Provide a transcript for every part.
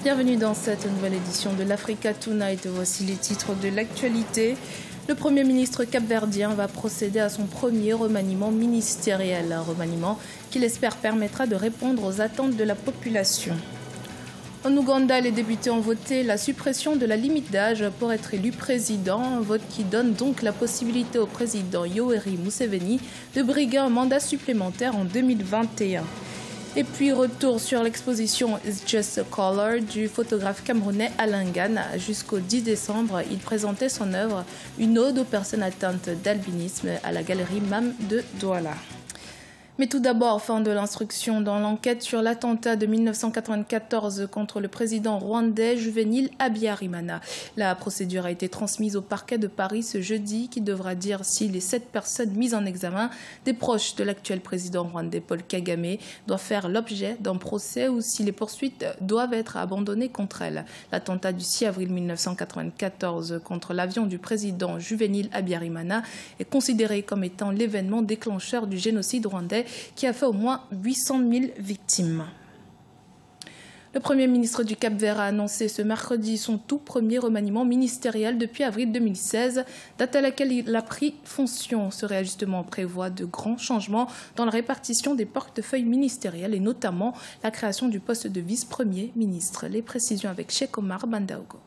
Bienvenue dans cette nouvelle édition de l'Africa Tonight. Voici les titres de l'actualité. Le Premier ministre capverdien va procéder à son premier remaniement ministériel. Un remaniement qu'il espère permettra de répondre aux attentes de la population. En Ouganda, les députés ont voté la suppression de la limite d'âge pour être élu président. Un vote qui donne donc la possibilité au président Yoweri Museveni de briguer un mandat supplémentaire en 2021. Et puis retour sur l'exposition It's Just a Color du photographe camerounais Alain Gane. Jusqu'au 10 décembre, il présentait son œuvre, une ode aux personnes atteintes d'albinisme à la galerie MAM de Douala. Mais tout d'abord, fin de l'instruction dans l'enquête sur l'attentat de 1994 contre le président rwandais Juvénil Habyarimana. La procédure a été transmise au parquet de Paris ce jeudi qui devra dire si les 7 personnes mises en examen, des proches de l'actuel président rwandais Paul Kagame, doivent faire l'objet d'un procès ou si les poursuites doivent être abandonnées contre elles. L'attentat du 6 avril 1994 contre l'avion du président Juvénil Habyarimana est considéré comme étant l'événement déclencheur du génocide rwandais qui a fait au moins 800 000 victimes. Le Premier ministre du Cap-Vert a annoncé ce mercredi son tout premier remaniement ministériel depuis avril 2016, date à laquelle il a pris fonction. Ce réajustement prévoit de grands changements dans la répartition des portefeuilles ministériels et notamment la création du poste de vice-premier ministre. Les précisions avec Cheikh Omar Bandaogo.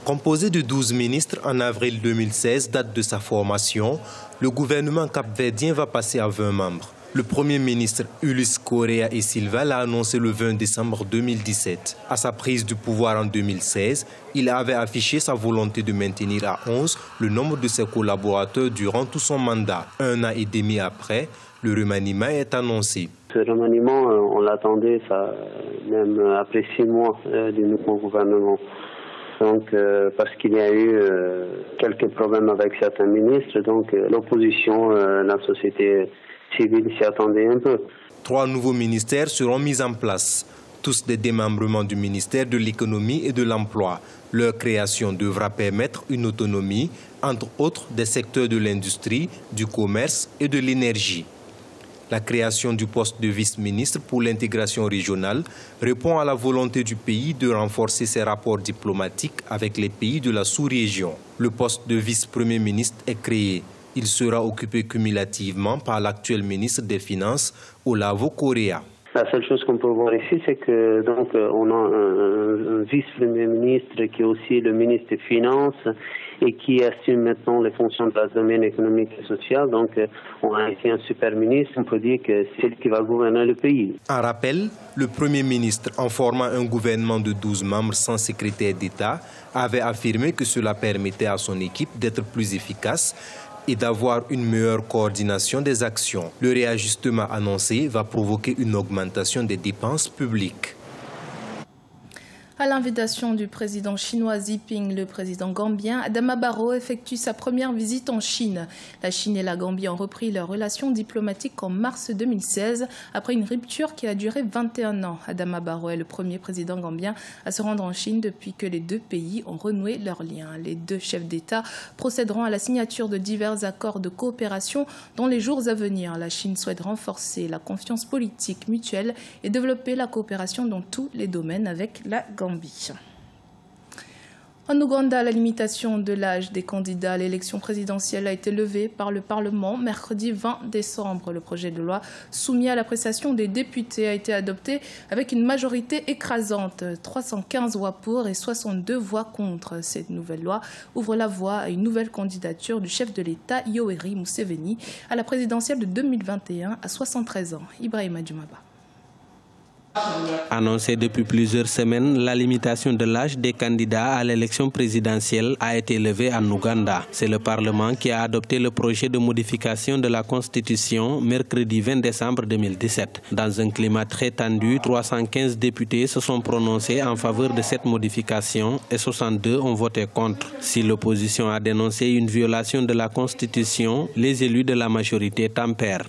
Composé de 12 ministres en avril 2016, date de sa formation, le gouvernement capverdien va passer à 20 membres. Le Premier ministre Ulysse Correa e Silva l'a annoncé le 20 décembre 2017. À sa prise du pouvoir en 2016, il avait affiché sa volonté de maintenir à 11 le nombre de ses collaborateurs durant tout son mandat. 1 an et demi après, le remaniement est annoncé. Ce remaniement, on l'attendait, même après 6 mois du nouveau gouvernement. Donc, parce qu'il y a eu quelques problèmes avec certains ministres, donc l'opposition, la société civile s'y attendait un peu. 3 nouveaux ministères seront mis en place, tous des démembrements du ministère de l'économie et de l'emploi. Leur création devra permettre une autonomie, entre autres des secteurs de l'industrie, du commerce et de l'énergie. La création du poste de vice-ministre pour l'intégration régionale répond à la volonté du pays de renforcer ses rapports diplomatiques avec les pays de la sous-région. Le poste de vice-premier ministre est créé. Il sera occupé cumulativement par l'actuel ministre des Finances, Olavo Correa. La seule chose qu'on peut voir ici, c'est que donc on a un vice-premier ministre qui est aussi le ministre des Finances et qui assume maintenant les fonctions de la domaine économique et social. Donc on a ici un super ministre, on peut dire que c'est lui qui va gouverner le pays. En rappel, le Premier ministre, en formant un gouvernement de 12 membres sans secrétaire d'État, avait affirmé que cela permettait à son équipe d'être plus efficace et d'avoir une meilleure coordination des actions. Le réajustement annoncé va provoquer une augmentation des dépenses publiques. À l'invitation du président chinois Xi Jinping, le président gambien Adama Barrow effectue sa première visite en Chine. La Chine et la Gambie ont repris leurs relations diplomatiques en mars 2016, après une rupture qui a duré 21 ans. Adama Barrow est le premier président gambien à se rendre en Chine depuis que les deux pays ont renoué leurs liens. Les deux chefs d'État procéderont à la signature de divers accords de coopération dans les jours à venir. La Chine souhaite renforcer la confiance politique mutuelle et développer la coopération dans tous les domaines avec la Gambie. En Ouganda, la limitation de l'âge des candidats à l'élection présidentielle a été levée par le Parlement mercredi 20 décembre. Le projet de loi soumis à l'appréciation des députés a été adopté avec une majorité écrasante, 315 voix pour et 62 voix contre. Cette nouvelle loi ouvre la voie à une nouvelle candidature du chef de l'État, Yoweri Museveni, à la présidentielle de 2021 à 73 ans. Ibrahima Djoumaba. Annoncée depuis plusieurs semaines, la limitation de l'âge des candidats à l'élection présidentielle a été levée en Ouganda. C'est le Parlement qui a adopté le projet de modification de la Constitution mercredi 20 décembre 2017. Dans un climat très tendu, 315 députés se sont prononcés en faveur de cette modification et 62 ont voté contre. Si l'opposition a dénoncé une violation de la Constitution, les élus de la majorité tempèrent.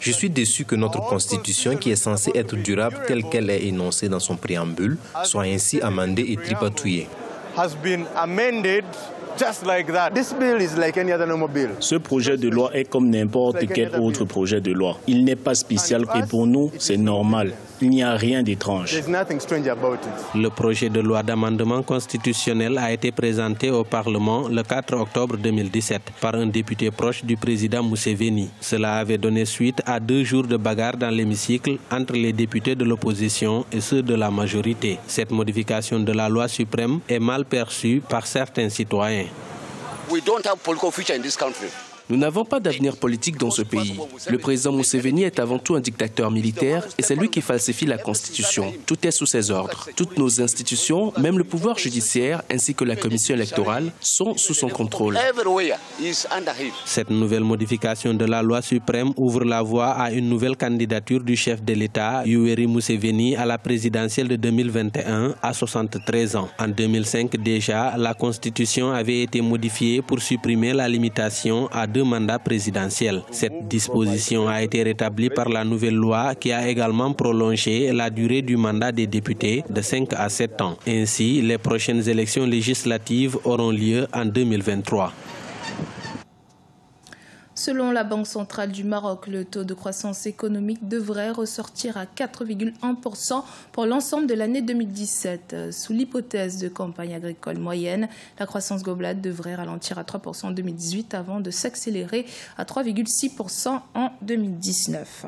Je suis déçu que notre Constitution, qui est censée être durable telle qu'elle est énoncée dans son préambule, soit ainsi amendée et tripatouillée. Ce projet de loi est comme n'importe quel autre projet de loi. Il n'est pas spécial et pour nous, c'est normal. Il n'y a rien d'étrange. Le projet de loi d'amendement constitutionnel a été présenté au Parlement le 4 octobre 2017 par un député proche du président Museveni. Cela avait donné suite à 2 jours de bagarre dans l'hémicycle entre les députés de l'opposition et ceux de la majorité. Cette modification de la loi suprême est mal perçue par certains citoyens. Nous n'avons pas d'avenir politique dans ce pays. Le président Museveni est avant tout un dictateur militaire et c'est lui qui falsifie la Constitution. Tout est sous ses ordres. Toutes nos institutions, même le pouvoir judiciaire ainsi que la commission électorale, sont sous son contrôle. Cette nouvelle modification de la loi suprême ouvre la voie à une nouvelle candidature du chef de l'État, Yoweri Museveni, à la présidentielle de 2021 à 73 ans. En 2005 déjà, la Constitution avait été modifiée pour supprimer la limitation à 2 mandats présidentiels. Cette disposition a été rétablie par la nouvelle loi qui a également prolongé la durée du mandat des députés de 5 à 7 ans. Ainsi, les prochaines élections législatives auront lieu en 2023. Selon la Banque centrale du Maroc, le taux de croissance économique devrait ressortir à 4,1% pour l'ensemble de l'année 2017. Sous l'hypothèse de campagne agricole moyenne, la croissance globale devrait ralentir à 3% en 2018 avant de s'accélérer à 3,6% en 2019.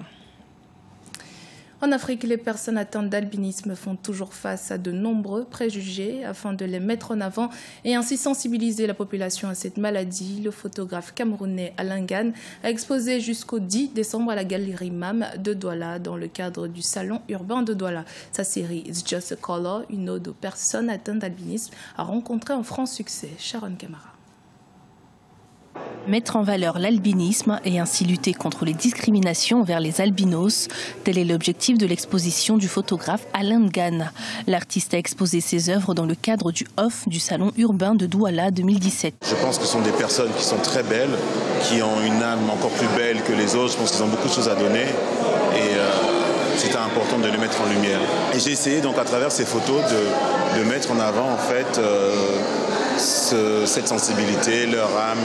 En Afrique, les personnes atteintes d'albinisme font toujours face à de nombreux préjugés. Afin de les mettre en avant et ainsi sensibiliser la population à cette maladie, le photographe camerounais Alain Gane a exposé jusqu'au 10 décembre à la galerie MAM de Douala dans le cadre du salon urbain de Douala. Sa série It's Just a Color, une ode aux personnes atteintes d'albinisme, a rencontré un franc succès. Sharon Camara. Mettre en valeur l'albinisme et ainsi lutter contre les discriminations envers les albinos, tel est l'objectif de l'exposition du photographe Alain Gane. L'artiste a exposé ses œuvres dans le cadre du OFF du Salon urbain de Douala 2017. Je pense que ce sont des personnes qui sont très belles, qui ont une âme encore plus belle que les autres. Je pense qu'ils ont beaucoup de choses à donner et c'était important de les mettre en lumière. Et j'ai essayé donc à travers ces photos de mettre en avant en fait cette sensibilité, leur âme,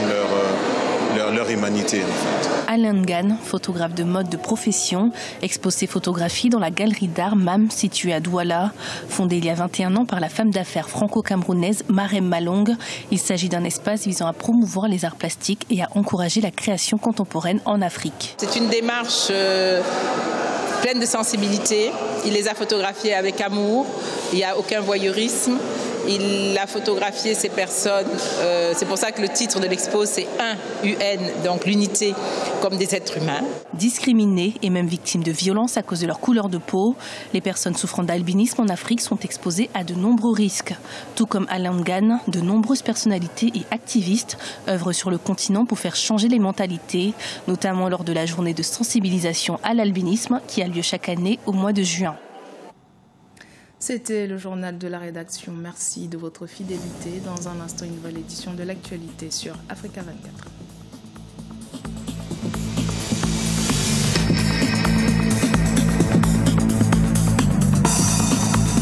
leur humanité. En fait. Alain Gane, photographe de mode de profession, expose ses photographies dans la galerie d'art MAM située à Douala. Fondée il y a 21 ans par la femme d'affaires franco-camerounaise Marème Malong, il s'agit d'un espace visant à promouvoir les arts plastiques et à encourager la création contemporaine en Afrique. C'est une démarche pleine de sensibilité. Il les a photographiés avec amour, il n'y a aucun voyeurisme. Il a photographié ces personnes, c'est pour ça que le titre de l'expo c'est UN, donc l'unité comme des êtres humains. Discriminés et même victimes de violences à cause de leur couleur de peau, les personnes souffrant d'albinisme en Afrique sont exposées à de nombreux risques. Tout comme Alain Gane, de nombreuses personnalités et activistes œuvrent sur le continent pour faire changer les mentalités, notamment lors de la journée de sensibilisation à l'albinisme qui a lieu chaque année au mois de juin. C'était le journal de la rédaction. Merci de votre fidélité. Dans un instant, une nouvelle édition de l'actualité sur Africa 24.